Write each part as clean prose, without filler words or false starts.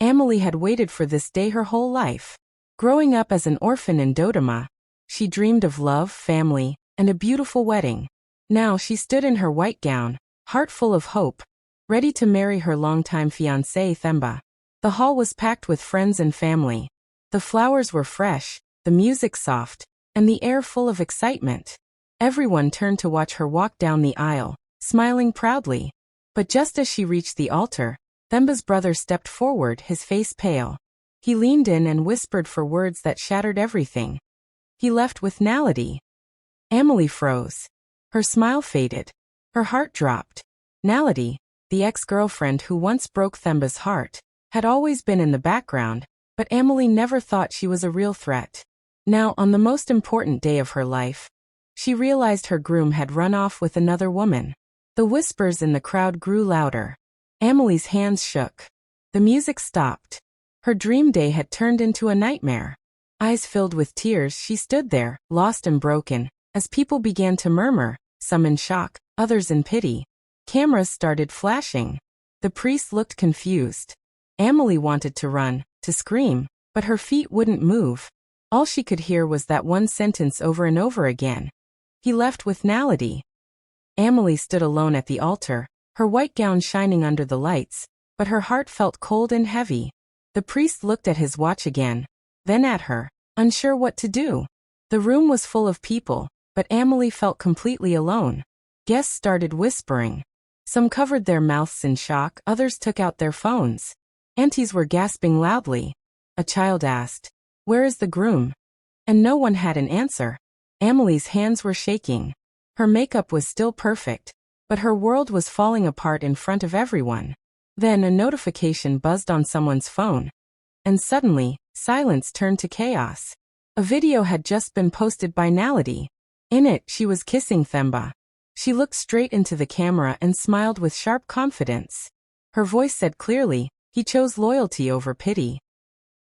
Amahle had waited for this day her whole life. Growing up as an orphan in Dodoma, she dreamed of love, family, and a beautiful wedding. Now she stood in her white gown, heart full of hope, ready to marry her longtime fiancé Themba. The hall was packed with friends and family. The flowers were fresh, the music soft, and the air full of excitement. Everyone turned to watch her walk down the aisle, smiling proudly. But just as she reached the altar, Themba's brother stepped forward, his face pale. He leaned in and whispered for words that shattered everything. He left with Naledi. Amahle froze. Her smile faded. Her heart dropped. Naledi, the ex-girlfriend who once broke Themba's heart, had always been in the background, but Amahle never thought she was a real threat. Now, on the most important day of her life, she realized her groom had run off with another woman. The whispers in the crowd grew louder. Amahle's hands shook. The music stopped. Her dream day had turned into a nightmare. Eyes filled with tears, she stood there, lost and broken, as people began to murmur, some in shock, others in pity. Cameras started flashing. The priest looked confused. Amahle wanted to run, to scream, but her feet wouldn't move. All she could hear was that one sentence over and over again. He left with Naledi. Amahle stood alone at the altar, her white gown shining under the lights, but her heart felt cold and heavy. The priest looked at his watch again, then at her, unsure what to do. The room was full of people, but Amahle felt completely alone. Guests started whispering. Some covered their mouths in shock, others took out their phones. Aunties were gasping loudly. A child asked, "Where is the groom?" And no one had an answer. Amahle's hands were shaking. Her makeup was still perfect, but her world was falling apart in front of everyone. Then a notification buzzed on someone's phone. And suddenly, silence turned to chaos. A video had just been posted by Naledi. In it, she was kissing Themba. She looked straight into the camera and smiled with sharp confidence. Her voice said clearly, "He chose loyalty over pity."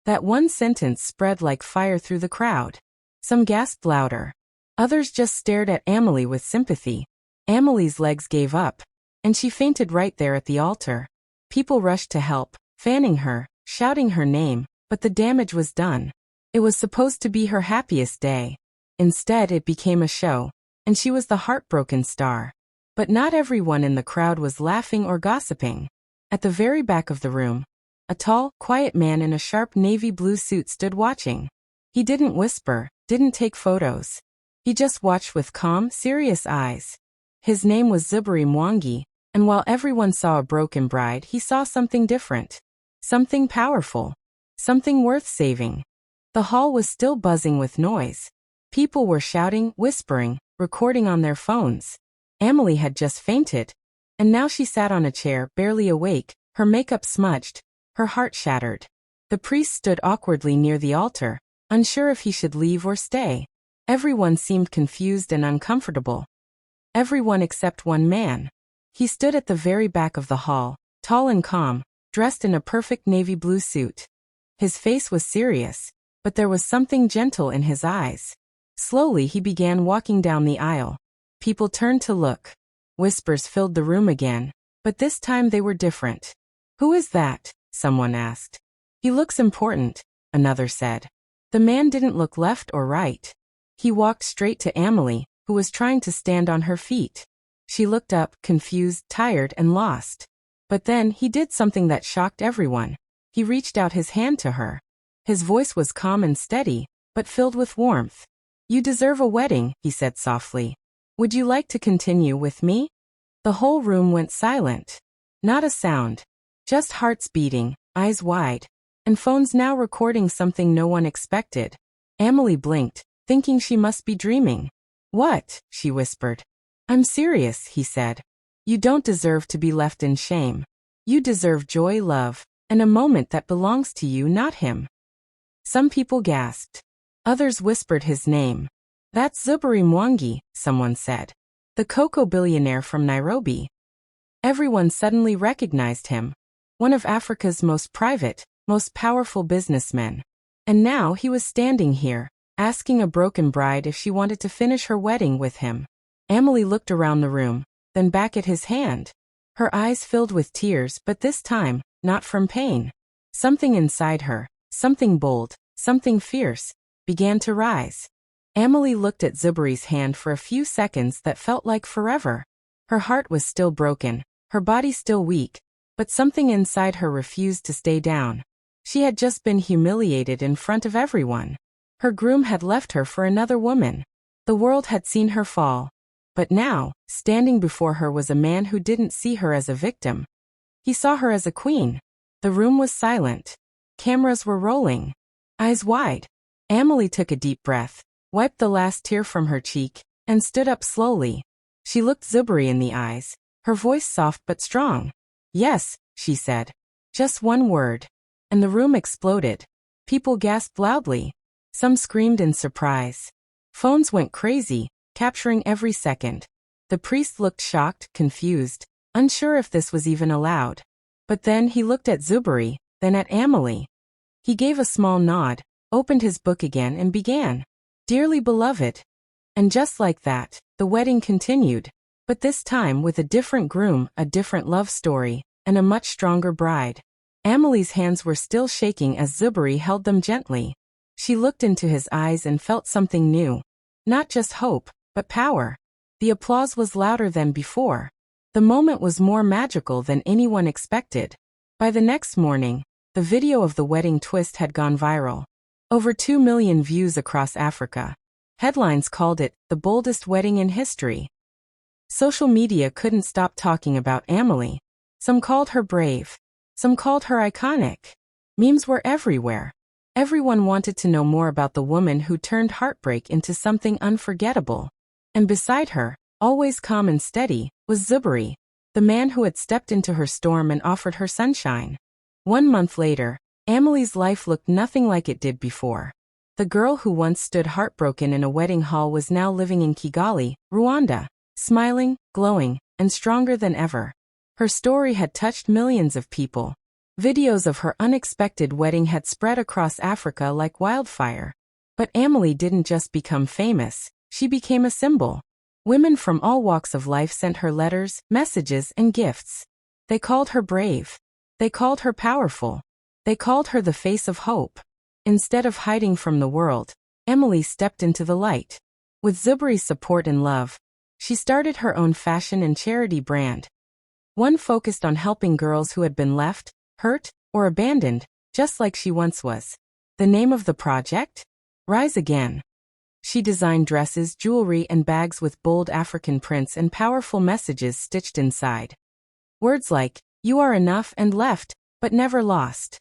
That one sentence spread like fire through the crowd. Some gasped louder. Others just stared at Amahle with sympathy. Amahle's legs gave up, and she fainted right there at the altar. People rushed to help, fanning her, shouting her name, but the damage was done. It was supposed to be her happiest day. Instead, it became a show, and she was the heartbroken star. But not everyone in the crowd was laughing or gossiping. At the very back of the room, a tall, quiet man in a sharp navy blue suit stood watching. He didn't whisper, didn't take photos. He just watched with calm, serious eyes. His name was Zuberi Mwangi, and while everyone saw a broken bride, he saw something different. Something powerful. Something worth saving. The hall was still buzzing with noise. People were shouting, whispering, recording on their phones. Amahle had just fainted, and now she sat on a chair, barely awake, her makeup smudged, her heart shattered. The priest stood awkwardly near the altar, unsure if he should leave or stay. Everyone seemed confused and uncomfortable. Everyone except one man. He stood at the very back of the hall, tall and calm, dressed in a perfect navy blue suit. His face was serious, but there was something gentle in his eyes. Slowly he began walking down the aisle. People turned to look. Whispers filled the room again, but this time they were different. "Who is that?" someone asked. "He looks important," another said. The man didn't look left or right. He walked straight to Amahle, who was trying to stand on her feet. She looked up, confused, tired, and lost. But then he did something that shocked everyone. He reached out his hand to her. His voice was calm and steady, but filled with warmth. "You deserve a wedding," he said softly. "Would you like to continue with me?" The whole room went silent. Not a sound. Just hearts beating, eyes wide, and phones now recording something no one expected. Amahle blinked, thinking she must be dreaming. "What?" she whispered. "I'm serious," he said. "You don't deserve to be left in shame. You deserve joy, love, and a moment that belongs to you, not him." Some people gasped. Others whispered his name. "That's Zuberi Mwangi," someone said. "The cocoa billionaire from Nairobi." Everyone suddenly recognized him. One of Africa's most private, most powerful businessmen. And now he was standing here, asking a broken bride if she wanted to finish her wedding with him. Amahle looked around the room, then back at his hand. Her eyes filled with tears, but this time, not from pain. Something inside her, something bold, something fierce, began to rise. Amahle looked at Zuberi's hand for a few seconds that felt like forever. Her heart was still broken, her body still weak, but something inside her refused to stay down. She had just been humiliated in front of everyone. Her groom had left her for another woman. The world had seen her fall. But now, standing before her was a man who didn't see her as a victim. He saw her as a queen. The room was silent. Cameras were rolling. Eyes wide. Amahle took a deep breath, wiped the last tear from her cheek, and stood up slowly. She looked Zuberi in the eyes, her voice soft but strong. "Yes," she said. Just one word. And the room exploded. People gasped loudly. Some screamed in surprise. Phones went crazy, capturing every second. The priest looked shocked, confused, unsure if this was even allowed. But then he looked at Zuberi, then at Amahle. He gave a small nod, opened his book again and began. "Dearly beloved." And just like that, the wedding continued. But this time with a different groom, a different love story, and a much stronger bride. Amahle's hands were still shaking as Zuberi held them gently. She looked into his eyes and felt something new. Not just hope, but power. The applause was louder than before. The moment was more magical than anyone expected. By the next morning, the video of the wedding twist had gone viral. Over 2 million views across Africa. Headlines called it the boldest wedding in history. Social media couldn't stop talking about Amahle. Some called her brave. Some called her iconic. Memes were everywhere. Everyone wanted to know more about the woman who turned heartbreak into something unforgettable. And beside her, always calm and steady, was Zuberi, the man who had stepped into her storm and offered her sunshine. 1 month later, Amahle's life looked nothing like it did before. The girl who once stood heartbroken in a wedding hall was now living in Kigali, Rwanda, smiling, glowing, and stronger than ever. Her story had touched millions of people. Videos of her unexpected wedding had spread across Africa like wildfire. But Amahle didn't just become famous, she became a symbol. Women from all walks of life sent her letters, messages, and gifts. They called her brave. They called her powerful. They called her the face of hope. Instead of hiding from the world, Amahle stepped into the light. With Zuberi's support and love, she started her own fashion and charity brand. One focused on helping girls who had been left, hurt, or abandoned, just like she once was. The name of the project? Rise Again. She designed dresses, jewelry, and bags with bold African prints and powerful messages stitched inside. Words like, "You are enough and left, but never lost."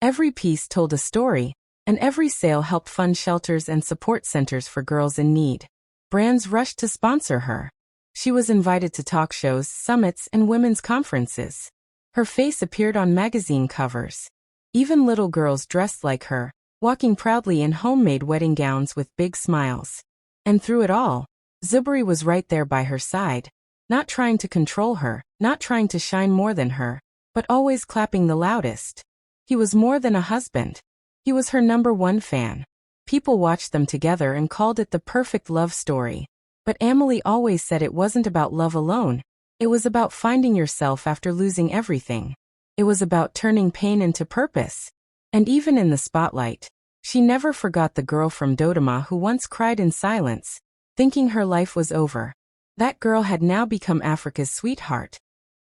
Every piece told a story, and every sale helped fund shelters and support centers for girls in need. Brands rushed to sponsor her. She was invited to talk shows, summits, and women's conferences. Her face appeared on magazine covers. Even little girls dressed like her, walking proudly in homemade wedding gowns with big smiles. And through it all, Zuberi was right there by her side, not trying to control her, not trying to shine more than her, but always clapping the loudest. He was more than a husband. He was her #1 fan. People watched them together and called it the perfect love story. But Amahle always said it wasn't about love alone. It was about finding yourself after losing everything. It was about turning pain into purpose. And even in the spotlight, she never forgot the girl from Dodoma who once cried in silence, thinking her life was over. That girl had now become Africa's sweetheart.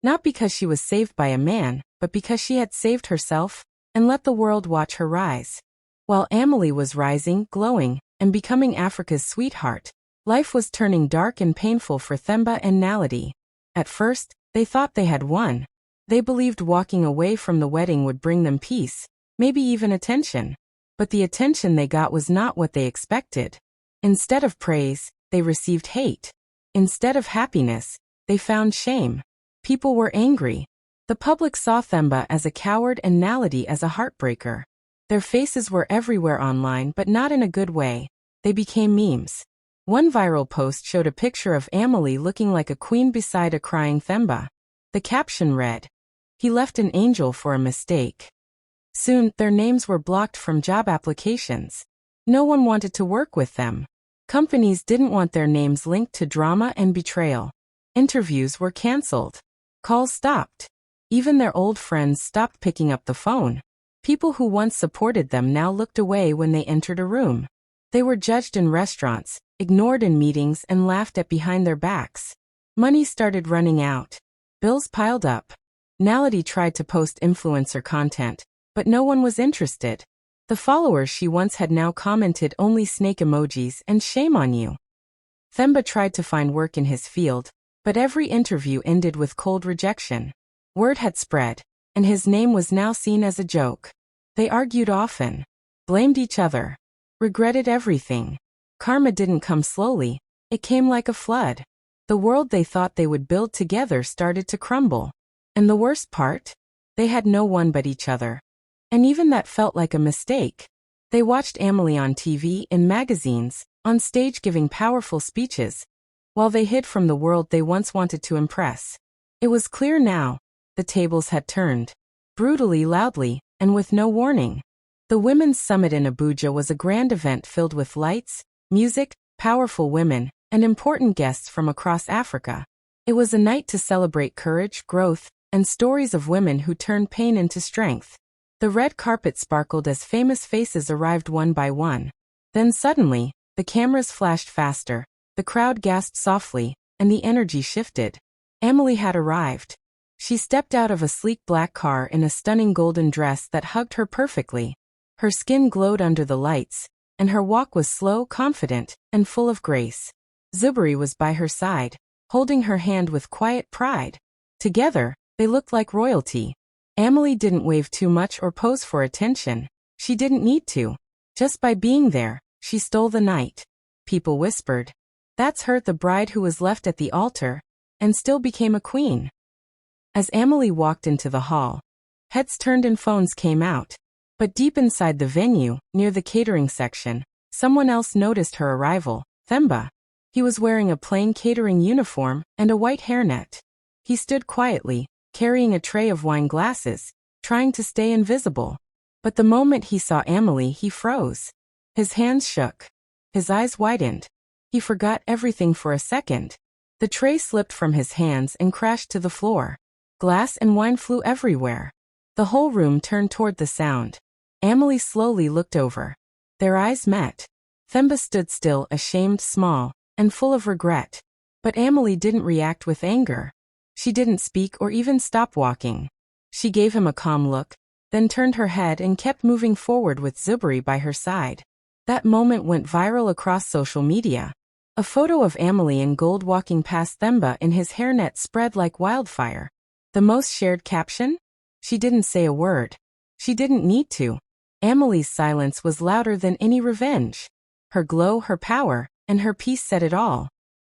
Not because she was saved by a man, but because she had saved herself and let the world watch her rise. While Amahle was rising, glowing, and becoming Africa's sweetheart, life was turning dark and painful for Themba and Naledi. At first, they thought they had won. They believed walking away from the wedding would bring them peace, maybe even attention. But the attention they got was not what they expected. Instead of praise, they received hate. Instead of happiness, they found shame. People were angry. The public saw Themba as a coward and Naledi as a heartbreaker. Their faces were everywhere online, but not in a good way. They became memes. One viral post showed a picture of Amahle looking like a queen beside a crying Themba. The caption read, "He left an angel for a mistake." Soon, their names were blocked from job applications. No one wanted to work with them. Companies didn't want their names linked to drama and betrayal. Interviews were canceled. Calls stopped. Even their old friends stopped picking up the phone. People who once supported them now looked away when they entered a room. They were judged in restaurants, ignored in meetings, and laughed at behind their backs. Money started running out. Bills piled up. Nality tried to post influencer content, but no one was interested. The followers she once had now commented only snake emojis and shame on you. Themba tried to find work in his field, but every interview ended with cold rejection. Word had spread, and his name was now seen as a joke. They argued often, blamed each other, regretted everything. Karma didn't come slowly, it came like a flood. The world they thought they would build together started to crumble. And the worst part? They had no one but each other. And even that felt like a mistake. They watched Amahle on TV, in magazines, on stage giving powerful speeches, while they hid from the world they once wanted to impress. It was clear now. The tables had turned. Brutally, loudly, and with no warning. The Women's Summit in Abuja was a grand event filled with lights, music, powerful women, and important guests from across Africa. It was a night to celebrate courage, growth, and stories of women who turned pain into strength. The red carpet sparkled as famous faces arrived one by one. Then suddenly, the cameras flashed faster, the crowd gasped softly, and the energy shifted. Amahle had arrived. She stepped out of a sleek black car in a stunning golden dress that hugged her perfectly. Her skin glowed under the lights, and her walk was slow, confident, and full of grace. Zuberi was by her side, holding her hand with quiet pride. Together, they looked like royalty. Amahle didn't wave too much or pose for attention. She didn't need to. Just by being there, she stole the night. People whispered, "That's her, the bride who was left at the altar, and still became a queen." As Amahle walked into the hall, heads turned and phones came out. But deep inside the venue, near the catering section, someone else noticed her arrival, Themba. He was wearing a plain catering uniform and a white hairnet. He stood quietly, carrying a tray of wine glasses, trying to stay invisible. But the moment he saw Amahle, he froze. His hands shook. His eyes widened. He forgot everything for a second. The tray slipped from his hands and crashed to the floor. Glass and wine flew everywhere. The whole room turned toward the sound. Amahle slowly looked over. Their eyes met. Themba stood still, ashamed, small, and full of regret. But Amahle didn't react with anger. She didn't speak or even stop walking. She gave him a calm look, then turned her head and kept moving forward with Zuberi by her side. That moment went viral across social media. A photo of Amahle in gold walking past Themba in his hairnet spread like wildfire. The most shared caption? She didn't say a word. She didn't need to. Amahle's silence was louder than any revenge. Her glow, her power, and her peace said it all.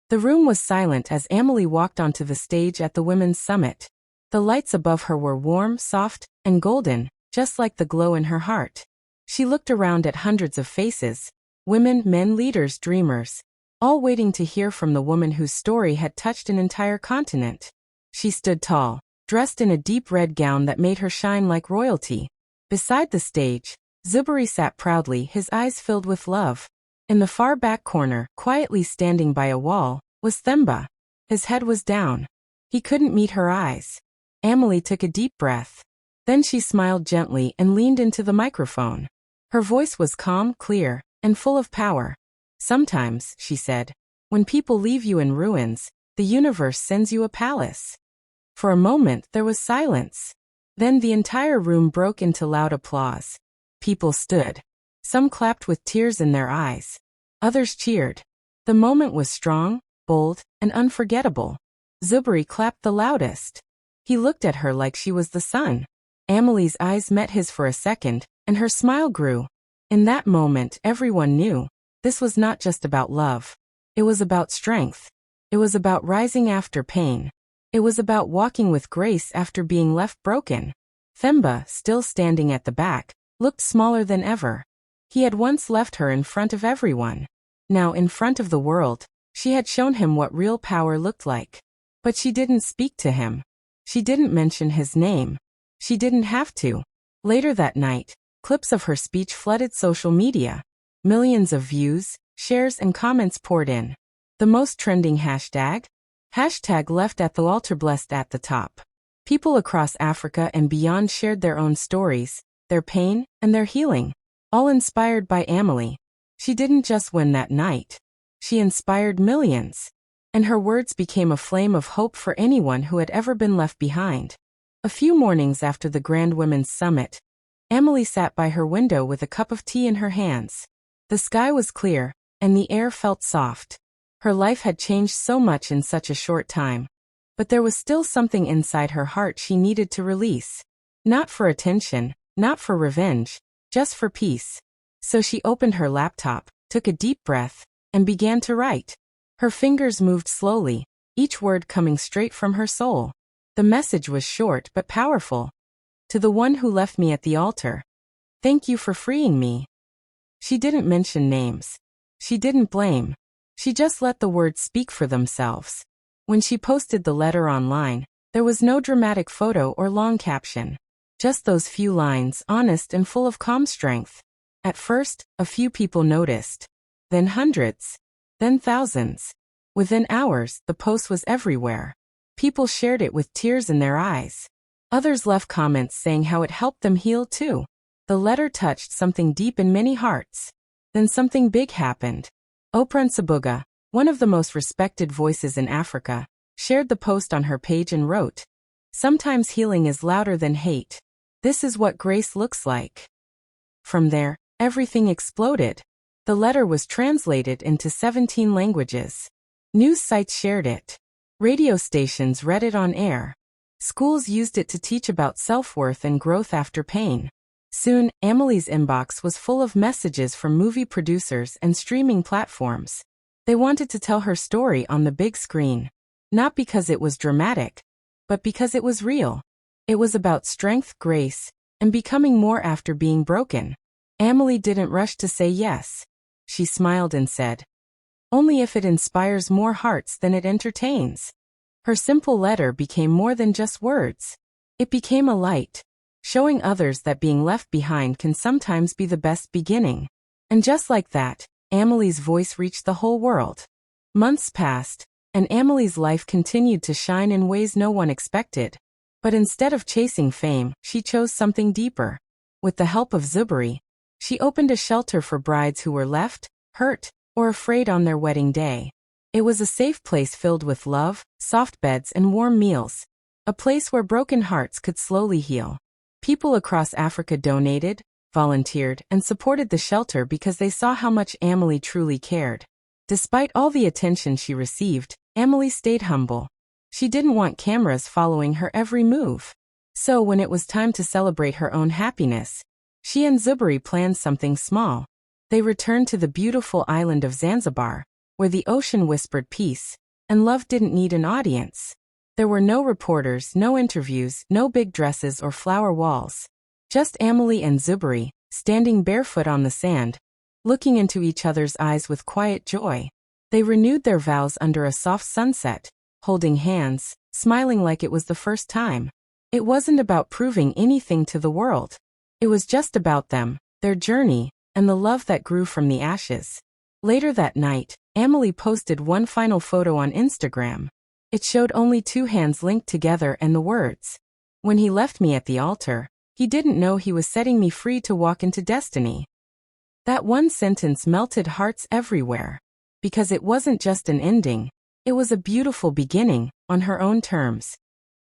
The room was silent as Amahle walked onto the stage at the Women's Summit. The lights above her were warm, soft, and golden, just like the glow in her heart. She looked around at hundreds of faces, women, men, leaders, dreamers, all waiting to hear from the woman whose story had touched an entire continent. She stood tall, dressed in a deep red gown that made her shine like royalty. Beside the stage, Zuberi sat proudly, his eyes filled with love. In the far back corner, quietly standing by a wall, was Themba. His head was down. He couldn't meet her eyes. Amahle took a deep breath. Then she smiled gently and leaned into the microphone. Her voice was calm, clear, and full of power. "Sometimes," she said, "when people leave you in ruins, the universe sends you a palace." For a moment there was silence. Then the entire room broke into loud applause. People stood. Some clapped with tears in their eyes. Others cheered. The moment was strong, bold, and unforgettable. Zuberi clapped the loudest. He looked at her like she was the sun. Amahle's eyes met his for a second, and her smile grew. In that moment, everyone knew this was not just about love. It was about strength. It was about rising after pain. It was about walking with grace after being left broken. Themba, still standing at the back, looked smaller than ever. He had once left her in front of everyone. Now in front of the world, she had shown him what real power looked like. But she didn't speak to him. She didn't mention his name. She didn't have to. Later that night, clips of her speech flooded social media. Millions of views, shares, and comments poured in. The most trending hashtag? Hashtag left at the altar blessed at the top. People across Africa and beyond shared their own stories, their pain, and their healing. All inspired by Amahle. She didn't just win that night. She inspired millions. And her words became a flame of hope for anyone who had ever been left behind. A few mornings after the Grand Women's Summit, Amahle sat by her window with a cup of tea in her hands. The sky was clear, and the air felt soft. Her life had changed so much in such a short time. But there was still something inside her heart she needed to release. Not for attention, not for revenge, just for peace. So she opened her laptop, took a deep breath, and began to write. Her fingers moved slowly, each word coming straight from her soul. The message was short but powerful. To the one who left me at the altar. Thank you for freeing me. She didn't mention names. She didn't blame. She just let the words speak for themselves. When she posted the letter online, there was no dramatic photo or long caption. Just those few lines, honest and full of calm strength. At first, a few people noticed. Then hundreds. Then thousands. Within hours, the post was everywhere. People shared it with tears in their eyes. Others left comments saying how it helped them heal too. The letter touched something deep in many hearts. Then something big happened. Oprah Nsibunga, one of the most respected voices in Africa, shared the post on her page and wrote, "Sometimes healing is louder than hate. This is what grace looks like." From there, everything exploded. The letter was translated into 17 languages. News sites shared it. Radio stations read it on air. Schools used it to teach about self-worth and growth after pain. Soon, Amahle's inbox was full of messages from movie producers and streaming platforms. They wanted to tell her story on the big screen. Not because it was dramatic, but because it was real. It was about strength, grace, and becoming more after being broken. Amahle didn't rush to say yes. She smiled and said, "Only if it inspires more hearts than it entertains." Her simple letter became more than just words. It became a light, showing others that being left behind can sometimes be the best beginning. And just like that, Amahle's voice reached the whole world. Months passed, and Amahle's life continued to shine in ways no one expected. But instead of chasing fame, she chose something deeper. With the help of Zuberi, she opened a shelter for brides who were left, hurt, or afraid on their wedding day. It was a safe place filled with love, soft beds, and warm meals. A place where broken hearts could slowly heal. People across Africa donated, volunteered, and supported the shelter because they saw how much Amahle truly cared. Despite all the attention she received, Amahle stayed humble. She didn't want cameras following her every move. So when it was time to celebrate her own happiness, she and Zuberi planned something small. They returned to the beautiful island of Zanzibar, where the ocean whispered peace, and love didn't need an audience. There were no reporters, no interviews, no big dresses or flower walls. Just Amahle and Zuberi, standing barefoot on the sand, looking into each other's eyes with quiet joy. They renewed their vows under a soft sunset, holding hands, smiling like it was the first time. It wasn't about proving anything to the world. It was just about them, their journey, and the love that grew from the ashes. Later that night, Amahle posted one final photo on Instagram. It showed only two hands linked together and the words, "When he left me at the altar, he didn't know he was setting me free to walk into destiny." That one sentence melted hearts everywhere. Because it wasn't just an ending, it was a beautiful beginning, on her own terms.